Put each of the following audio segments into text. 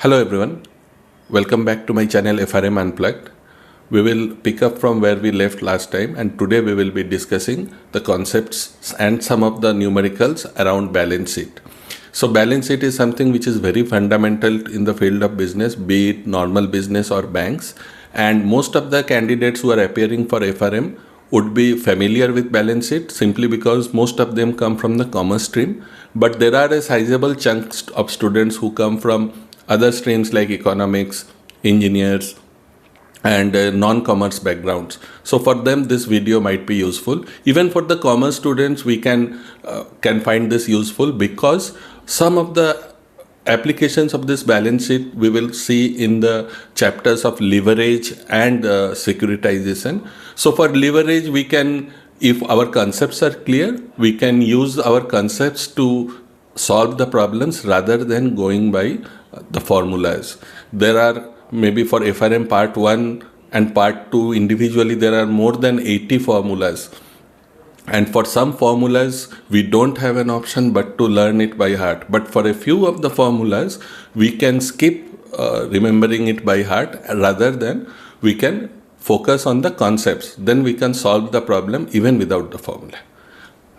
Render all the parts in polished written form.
Hello everyone, welcome back to my channel FRM Unplugged. We will pick up from where we left last time, and today we will be discussing the concepts and some of the numericals around balance sheet. So balance sheet is something which is very fundamental in the field of business, be it normal business or banks, and most of the candidates who are appearing for FRM would be familiar with balance sheet simply because most of them come from the commerce stream, but there are a sizable chunk of students who come from other streams like economics, engineers, and non-commerce backgrounds. So for them this video might be useful. Even for the commerce students we can find this useful because some of the applications of this balance sheet we will see in the chapters of leverage and securitization. So for leverage we can, if our concepts are clear, we can use our concepts to solve the problems rather than going by the formulas. There are maybe for FRM part 1 and part 2 individually there are more than 80 formulas, and for some formulas we don't have an option but to learn it by heart, but for a few of the formulas we can skip remembering it by heart, rather than we can focus on the concepts, then we can solve the problem even without the formula,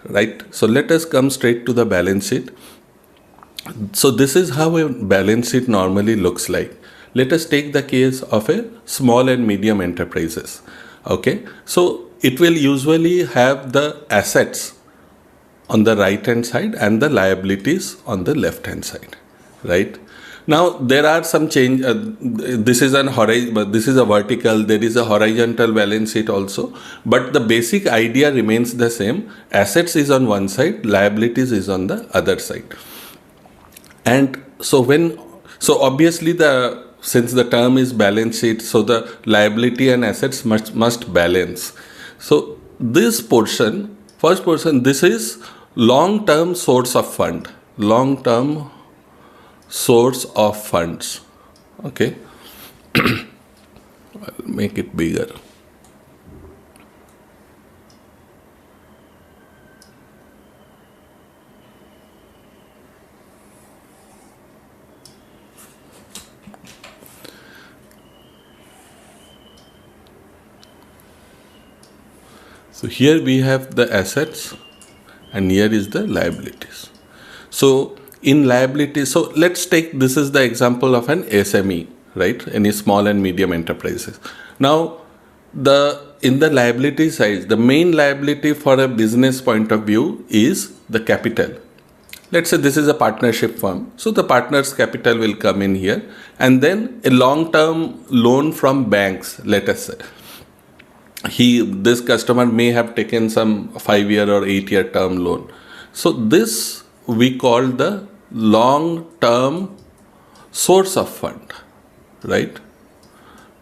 right? So let us come straight to the balance sheet. So this is how a balance sheet normally looks like. Let us take the case of a small and medium enterprises. Okay, so it will usually have the assets on the right hand side and the liabilities on the left hand side, right? Now there are some change. This is a vertical. There is a horizontal balance sheet also, but the basic idea remains the same. Assets is on one side, liabilities is on the other side. And so obviously since the term is balance sheet, so the liability and assets must balance. So this portion, first portion, this is long-term source of fund, long-term source of funds. Okay, I'll make it bigger. So here we have the assets and here is the liabilities. So in liabilities, so let's take, this is the example of an SME, right? Any small and medium enterprises. Now in the liability side, the main liability for a business point of view is the capital. Let's say this is a partnership firm. So the partner's capital will come in here, and then a long-term loan from banks, let us say. This customer may have taken some 5-year or 8-year term loan. So this we call the long-term source of fund, right?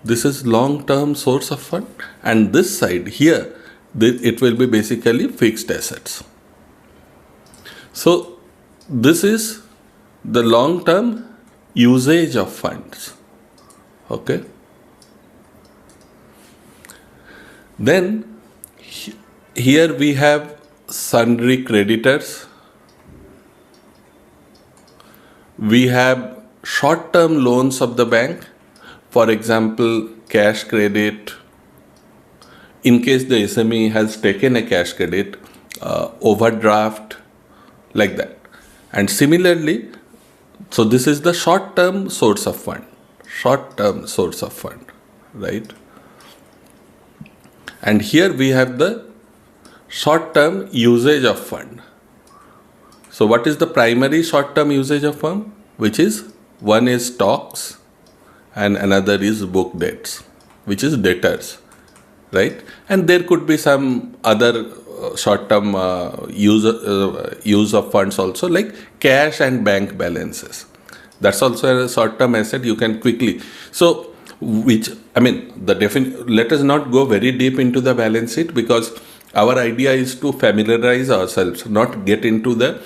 This is long-term source of fund, and this side here, it will be basically fixed assets. So this is the long-term usage of funds, okay? Then here we have sundry creditors. We have short-term loans of the bank, for example cash credit, in case the SME has taken a cash credit, overdraft, like that. And similarly, so this is the short-term source of fund, right? And here we have the short-term usage of fund. So what is the primary short-term usage of fund? Which is, one is stocks and another is book debts, which is debtors, right? And there could be some other short-term use of funds also, like cash and bank balances. That's also a short-term asset you can quickly. So let us not go very deep into the balance sheet, because our idea is to familiarize ourselves, not get into the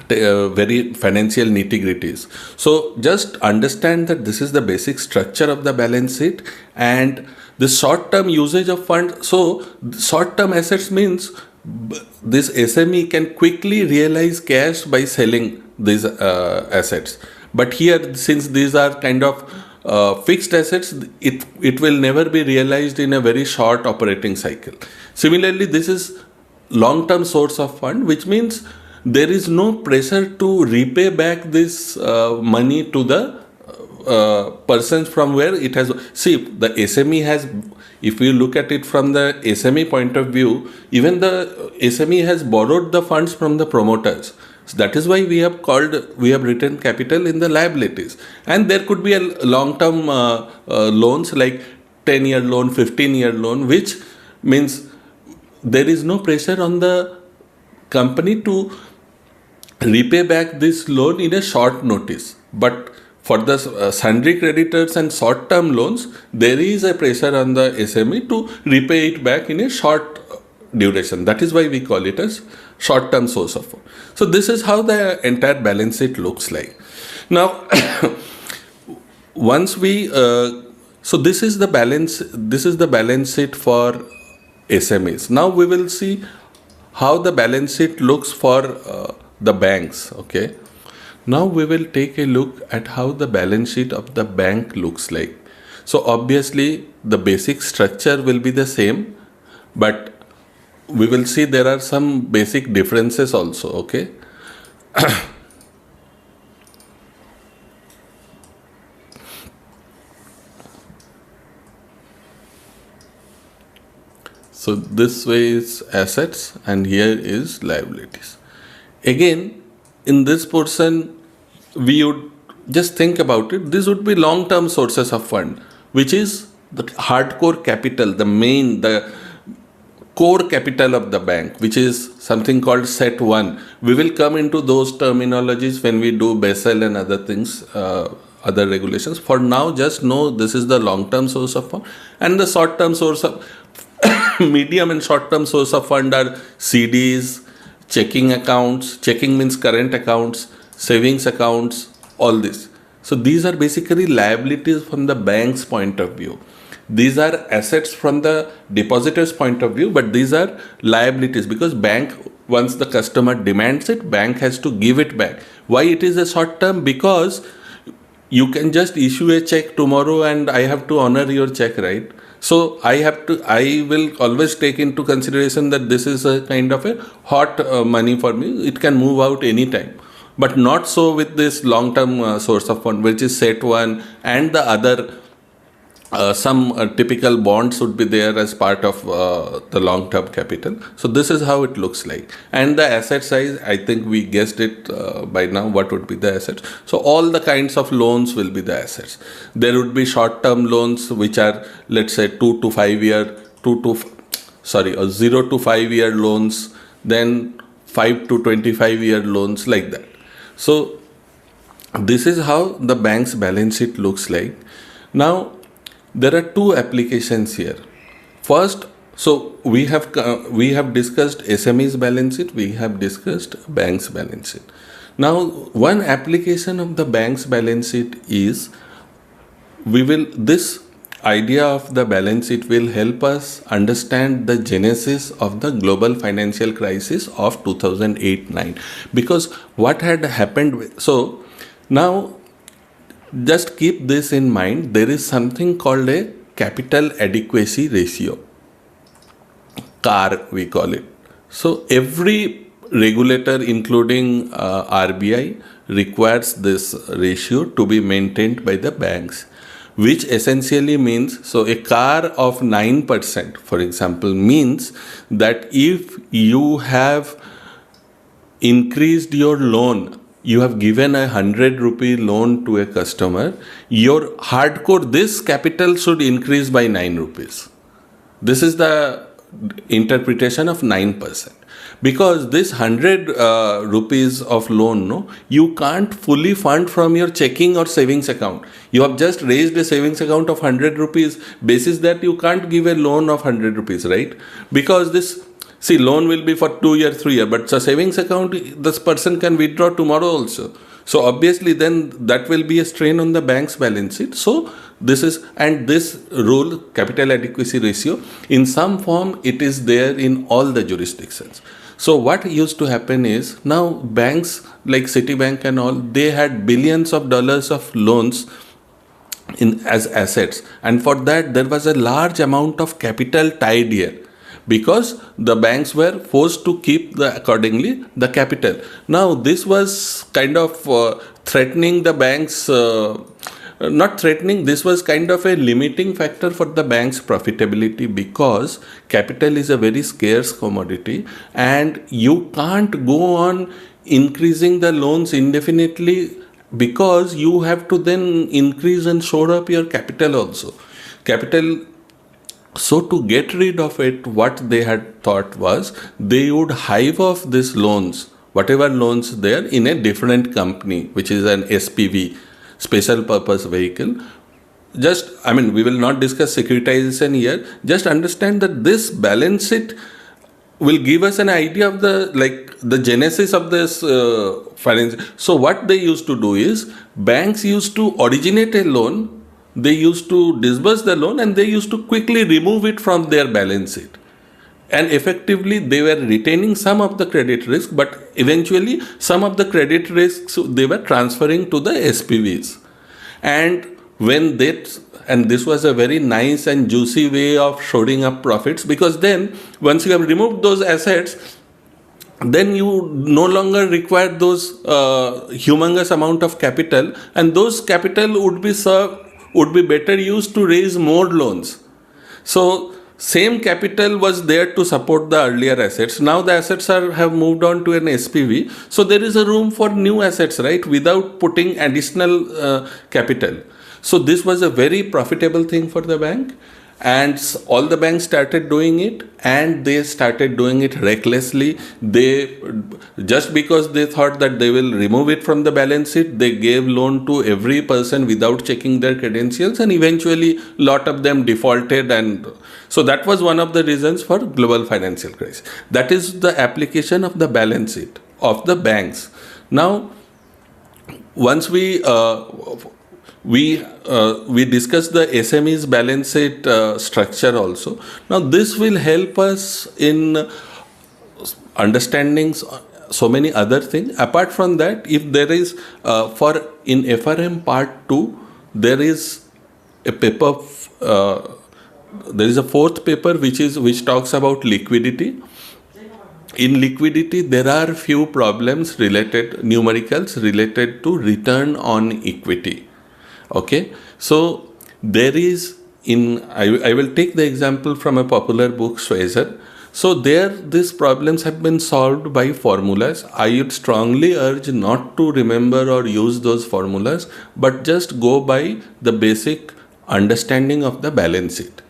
very financial nitty-gritties. So just understand that this is the basic structure of the balance sheet, and the short-term usage of funds. So short-term assets means this SME can quickly realize cash by selling these assets. But here, since these are kind of fixed assets, it will never be realized in a very short operating cycle. Similarly, this is long-term source of fund, which means there is no pressure to repay back this money to the persons from where it has. See, the SME has, if you look at it from the SME point of view, even the SME has borrowed the funds from the promoters. So that is why we have written capital in the liabilities. And there could be a long-term loans like 10-year loan, 15-year loan, which means there is no pressure on the company to repay back this loan in a short notice. But for the sundry creditors and short-term loans, there is a pressure on the SME to repay it back in a short duration. That is why we call it as short-term source of fund. So this is how the entire balance sheet looks like. Now, once we so this is the balance sheet for SMEs. Now we will see how the balance sheet looks for the banks. Okay. Now we will take a look at how the balance sheet of the bank looks like. So obviously the basic structure will be the same, but we will see there are some basic differences also. Okay. So this way is assets and here is liabilities. Again, in this portion, we would just think about it. This would be long-term sources of fund, which is the hardcore capital, the core capital of the bank, which is something called set 1. We will come into those terminologies when we do Basel and other things, other regulations. For now, just know this is the long-term source of fund, and the short-term source of medium and short-term source of fund are CDs, checking accounts. Checking means current accounts, savings accounts, all this. So these are basically liabilities from the bank's point of view. These are assets from the depositor's point of view, but these are liabilities because bank, once the customer demands it, bank has to give it back. Why it is a short term? Because you can just issue a check tomorrow and I have to honor your check, right? So I will always take into consideration that this is a kind of a hot money for me. It can move out anytime. But not so with this long-term source of fund, which is set 1, and the other some typical bonds would be there as part of the long-term capital. So this is how it looks like. And the asset size, I think we guessed it by now what would be the assets. So all the kinds of loans will be the assets. There would be short-term loans which are, let's say, 0 to 5 year loans, then 5 to 25 year loans, like that. So this is how the bank's balance sheet looks like. Now, there are two applications here. First, so we have discussed SME's balance sheet, we have discussed bank's balance sheet. Now, one application of the bank's balance sheet is this idea of the balance sheet will help us understand the genesis of the global financial crisis of 2008-9, because what had happened. So now, just keep this in mind. There is something called a capital adequacy ratio, CAR we call it. So every regulator, including RBI, requires this ratio to be maintained by the banks, which essentially means, so a CAR of 9%, for example, means that if you have increased your loan, you have given a 100 rupee loan to a customer, your hardcore, this capital should increase by 9 rupees. This is the interpretation of 9%. Because this 100 rupees of loan, no, you can't fully fund from your checking or savings account. You have just raised a savings account of 100 rupees, basis that you can't give a loan of 100 rupees, right? Because this, see, loan will be for 2 years, 3 years, but a savings account, this person can withdraw tomorrow also. So obviously then that will be a strain on the bank's balance sheet. So this is, and this rule, capital adequacy ratio, in some form it is there in all the jurisdictions. So what used to happen is, now banks like Citibank and all, they had billions of dollars of loans in as assets, and for that there was a large amount of capital tied here, because the banks were forced to keep the accordingly the capital. Now this was kind of threatening the banks, not threatening, this was kind of a limiting factor for the bank's profitability, because capital is a very scarce commodity and you can't go on increasing the loans indefinitely, because you have to then increase and shore up your capital also. Capital. So to get rid of it, what they had thought was they would hive off these loans, whatever loans there, in a different company, which is an SPV, special purpose vehicle. Just, I mean, we will not discuss securitization here. Just understand that this balance sheet will give us an idea of the genesis of this finance. So what they used to do is, banks used to originate a loan, they used to disburse the loan, and they used to quickly remove it from their balance sheet. And effectively, they were retaining some of the credit risk, but eventually some of the credit risks they were transferring to the SPVs. And when that, and this was a very nice and juicy way of shoring up profits, because then once you have removed those assets, then you no longer require those humongous amount of capital, and those capital would be better used to raise more loans. So same capital was there to support the earlier assets. Now the assets have moved on to an SPV, so there is a room for new assets, right, without putting additional capital. So this was a very profitable thing for the bank, and all the banks started doing it, and they started doing it recklessly. They, just because they thought that they will remove it from the balance sheet, they gave loan to every person without checking their credentials, and eventually lot of them defaulted. And so that was one of the reasons for global financial crisis. That is the application of the balance sheet of the banks. Now once we discussed the SME's balance sheet structure also. Now this will help us in understanding so many other things. Apart from that, if there is in FRM part 2, there is a paper, there is a fourth paper which talks about liquidity. In liquidity, there are few problems numericals related to return on equity. Okay, so there is, I will take the example from a popular book, Schweizer. So there, these problems have been solved by formulas. I would strongly urge not to remember or use those formulas, but just go by the basic understanding of the balance sheet,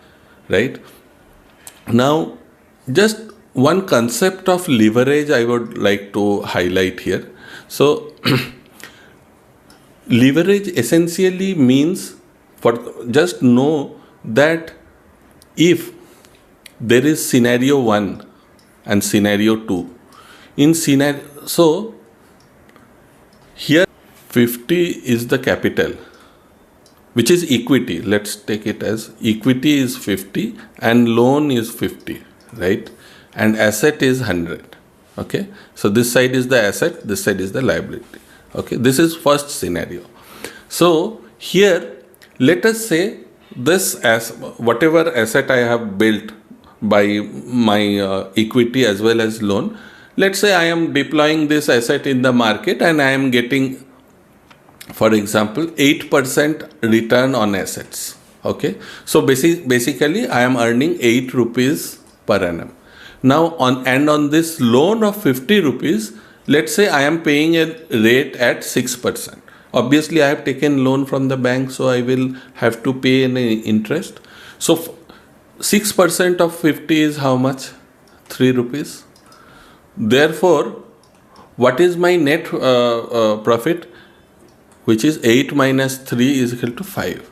right? Now, just one concept of leverage I would like to highlight here. So leverage essentially means, just know that if there is scenario 1 and scenario 2, in scenario, so here 50 is the capital, which is equity. Let's take it as equity is 50 and loan is 50, right? And asset is 100. Okay, so this side is the asset, this side is the liability. Okay, this is first scenario. So here, let us say this, as whatever asset I have built by my equity as well as loan, let's say I am deploying this asset in the market and I am getting, for example, 8% return on assets. Okay, so basically I am earning 8 rupees per annum. Now on this loan of 50 rupees, let's say I am paying a rate at 6%. Obviously, I have taken loan from the bank, so I will have to pay an interest. So 6% of 50 is how much? 3 rupees. Therefore, what is my net profit? Which is 8 minus 3 is equal to 5.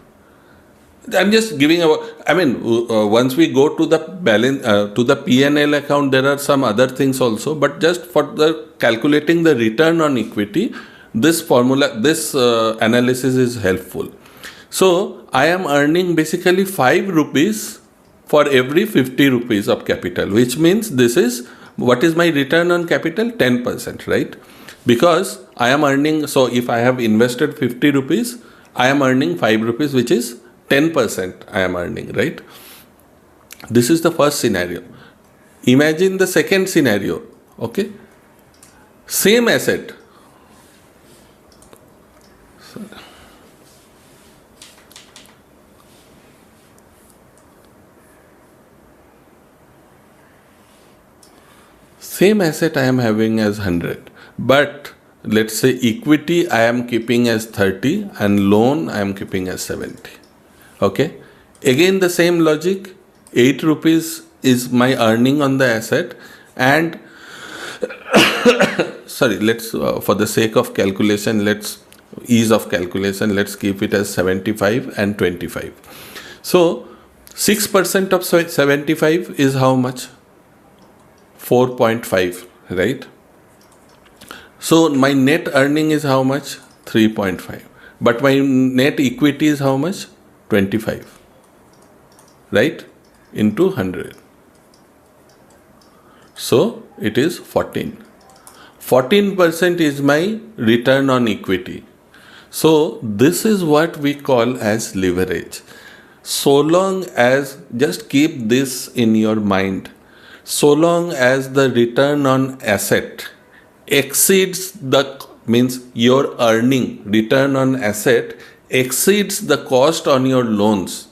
I'm just giving once we go to the balance, to the P&L account, there are some other things also, but just for the calculating the return on equity, this formula, this analysis is helpful. So I am earning basically 5 rupees for every 50 rupees of capital, which means this is What is my return on capital? 10%, right? Because I am earning, so if I have invested 50 rupees, I am earning 5 rupees, which is 10% I am earning, right? This is the first scenario. Imagine the second scenario, okay? Same asset. Same asset I am having as 100, but let's say equity I am keeping as 30 and loan I am keeping as 70. Okay. Again the same logic, 8 rupees is my earning on the asset, and sorry, let's for the sake of calculation, ease of calculation, let's keep it as 75 and 25. So 6% of 75 is how much? 4.5, right? So my net earning is how much? 3.5. But my net equity is how much? 25, right? Into 100. So it is 14. 14% is my return on equity. So this is what we call as leverage. So long as, just keep this in your mind, so long as the return on asset exceeds means your earning return on asset exceeds the cost on your loans,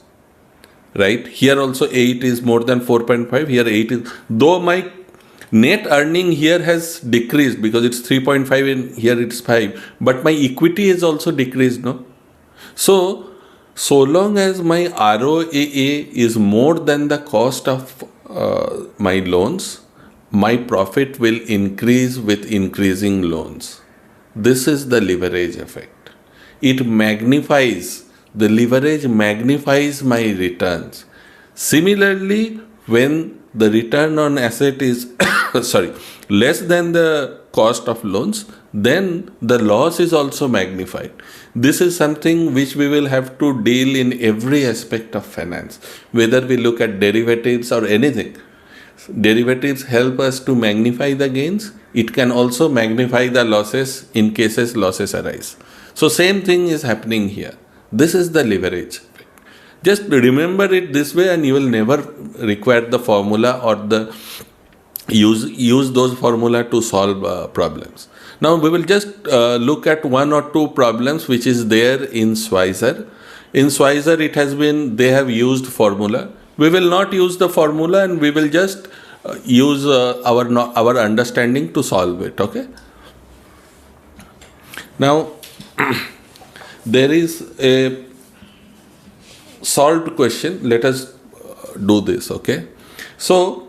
right? Here also 8 is more than 4.5, here 8 is, though my net earning here has decreased because it's 3.5 and here it's 5, but my equity is also decreased, no? So long as my ROAA is more than the cost of my loans, my profit will increase with increasing loans. This is the leverage effect. It magnifies, the leverage magnifies my returns. Similarly, when the return on asset is less than the cost of loans, then the loss is also magnified. This is something which we will have to deal in every aspect of finance, whether we look at derivatives or anything. Derivatives help us to magnify the gains. It can also magnify the losses in cases losses arise. So same thing is happening here. This is the leverage. Just remember it this way and you will never require the formula or the use those formula to solve problems. Now we will just look at one or two problems which is there in Schweizer. In Schweizer it has been, they have used formula. We will not use the formula and we will just use our understanding to solve it, okay? Now there is a solved question. Let us do this, okay? So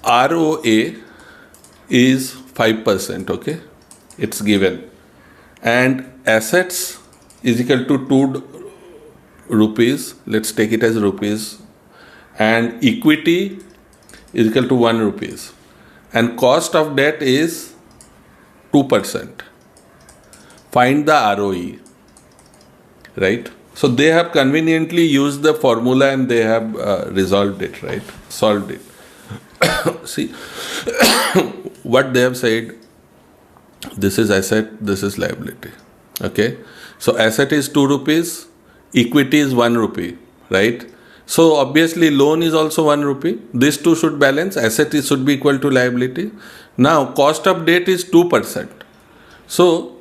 ROA is 5%, okay? It's given. And assets is equal to 2 rupees. Let's take it as rupees. And equity is equal to 1 rupees. And cost of debt is 2%. Find the ROE, right? So they have conveniently used the formula and they have resolved it, right? Solved it. See, what they have said, this is asset, this is liability, okay? So asset is 2 rupees, equity is 1 rupee, right? So obviously loan is also 1 rupee. These two should balance. Asset should be equal to liability. Now cost of debt is 2%. So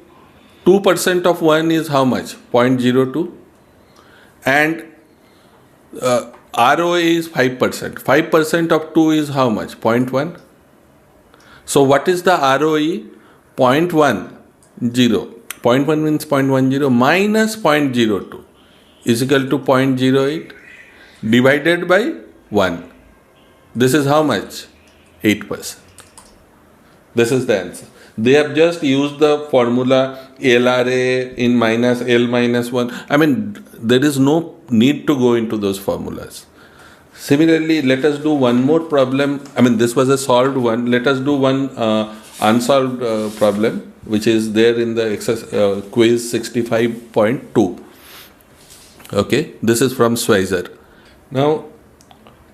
2% of 1 is how much? 0.02. And ROA is 5%. 5% of 2 is how much? 0.1. So what is the ROE? 0.10. 0.1 means 0.10 minus 0.02 is equal to 0.08 divided by 1. This is how much? 8%. This is the answer. They have just used the formula LRA in minus L minus 1. I mean, there is no need to go into those formulas. Similarly, let us do one more problem. I mean, this was a solved one. Let us do one unsolved problem, which is there in the quiz 65.2. Okay, this is from Schweizer. Now,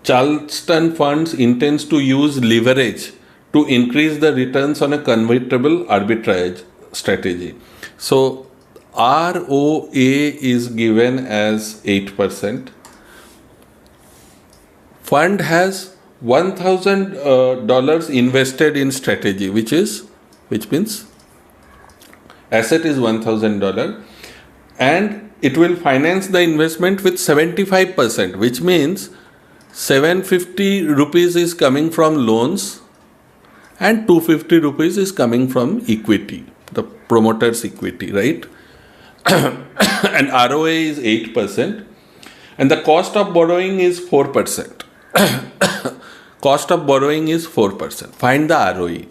Charleston Funds intends to use leverage to increase the returns on a convertible arbitrage strategy. So ROA is given as 8%. Fund has $1,000 invested in strategy, which means asset is $1,000, and it will finance the investment with 75%, which means 750 rupees is coming from loans and 250 rupees is coming from equity, the promoter's equity, right? And ROA is 8%, and the cost of borrowing is 4%. Cost of borrowing is 4%. Find the ROE.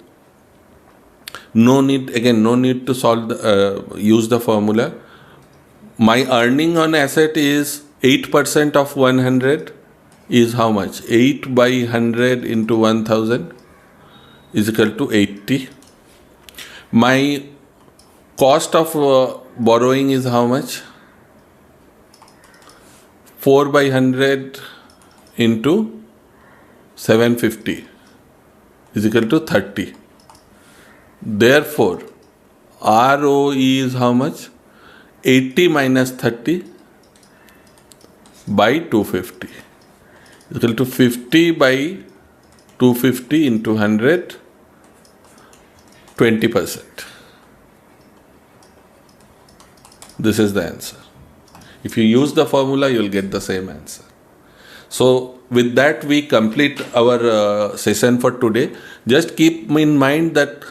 No need to use the formula. My earning on asset is 8% of 100 is how much? 8 by 100 into 1000 is equal to 80. My cost of borrowing is how much? 4 by 100 into 750 is equal to 30. Therefore, ROE is how much? 80 minus 30 by 250 is equal to 50 by 250 into 100, 20%. This is the answer. If you use the formula, you will get the same answer. So with that, we complete our session for today. Just keep in mind that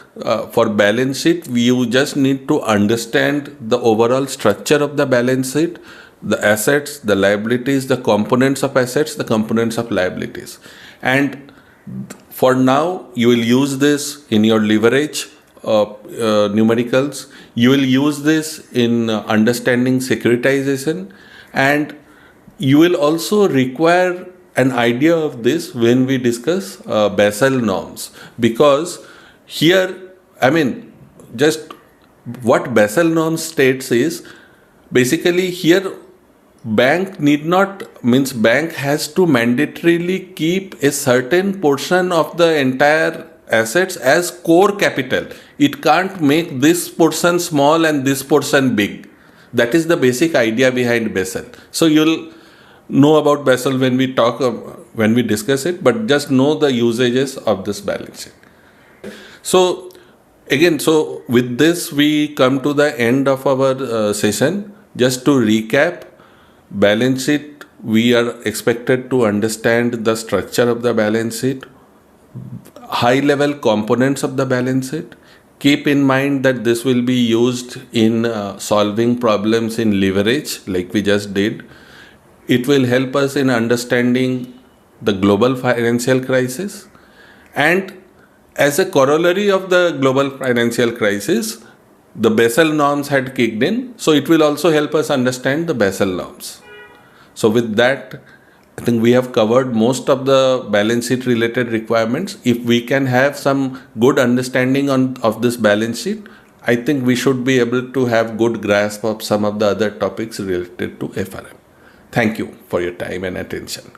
for balance sheet, you just need to understand the overall structure of the balance sheet, the assets, the liabilities, the components of assets, the components of liabilities. And for now, you will use this in your leverage numericals. You will use this in understanding securitization, and you will also require an idea of this when we discuss Basel norms, because here, just what Basel norms states is basically here bank has to mandatorily keep a certain portion of the entire assets as core capital. It can't make this portion small and this portion big. That is the basic idea behind Basel. So you'll know about Basel when we discuss it, but just know the usages of this balance sheet. So with this we come to the end of our session. Just to recap, balance sheet, we are expected to understand the structure of the balance sheet, high level components of the balance sheet. Keep in mind that this will be used in solving problems in leverage like we just did. It will help us in understanding the global financial crisis, and as a corollary of the global financial crisis, the Basel norms had kicked in, so it will also help us understand the Basel norms. So with that, I think we have covered most of the balance sheet related requirements. If we can have some good understanding of this balance sheet, I think we should be able to have good grasp of some of the other topics related to FRM. Thank you for your time and attention.